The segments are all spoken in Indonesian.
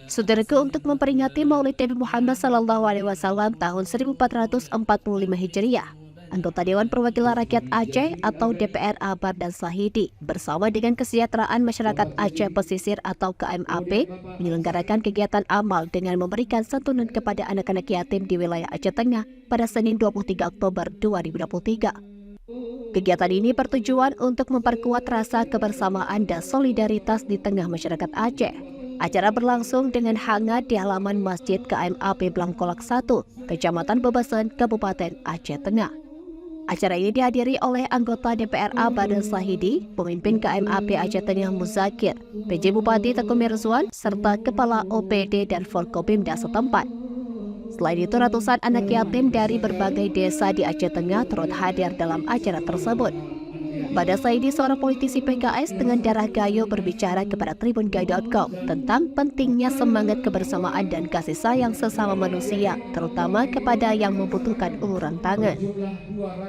Saudaraku, untuk memperingati Maulid Nabi Muhammad SAW tahun 1445 Hijriah, anggota Dewan Perwakilan Rakyat Aceh atau DPRA Bardan Sahidi bersama dengan Kesejahteraan Masyarakat Aceh Pesisir atau KMAP menyelenggarakan kegiatan amal dengan memberikan santunan kepada anak-anak yatim di wilayah Aceh Tengah pada Senin 23 Oktober 2023. Kegiatan ini bertujuan untuk memperkuat rasa kebersamaan dan solidaritas di tengah masyarakat Aceh. Acara berlangsung dengan hangat di halaman Masjid KMAP Blangkolak 1, Kecamatan Bebasan, Kabupaten Aceh Tengah. Acara ini dihadiri oleh anggota DPRA Bardan Sahidi, pemimpin KMAP Aceh Tengah Muzakir, PJ Bupati Tengku Mirzwan, serta Kepala OPD dan Forkopimda setempat. Selain itu, ratusan anak yatim dari berbagai desa di Aceh Tengah turut hadir dalam acara tersebut. Bardan Sahidi, seorang politisi PKS dengan darah Gayo, berbicara kepada tribungayo.com tentang pentingnya semangat kebersamaan dan kasih sayang sesama manusia, terutama kepada yang membutuhkan uluran tangan.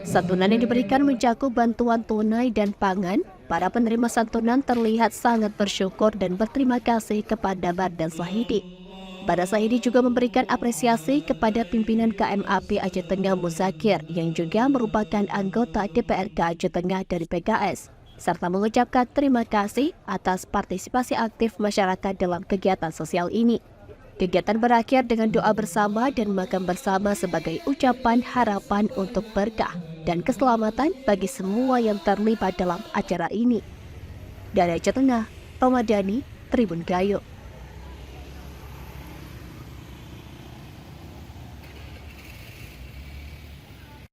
Santunan yang diberikan mencakup bantuan tunai dan pangan. Para penerima santunan terlihat sangat bersyukur dan berterima kasih kepada Bardan Sahidi. Bardan Sahidi juga memberikan apresiasi kepada pimpinan KMAP Aceh Tengah Muzakir yang juga merupakan anggota DPRK Aceh Tengah dari PKS, serta mengucapkan terima kasih atas partisipasi aktif masyarakat dalam kegiatan sosial ini. Kegiatan berakhir dengan doa bersama dan makan bersama sebagai ucapan harapan untuk berkah dan keselamatan bagi semua yang terlibat dalam acara ini. Dari Aceh Tengah, Ramadhani, Tribun Gayo.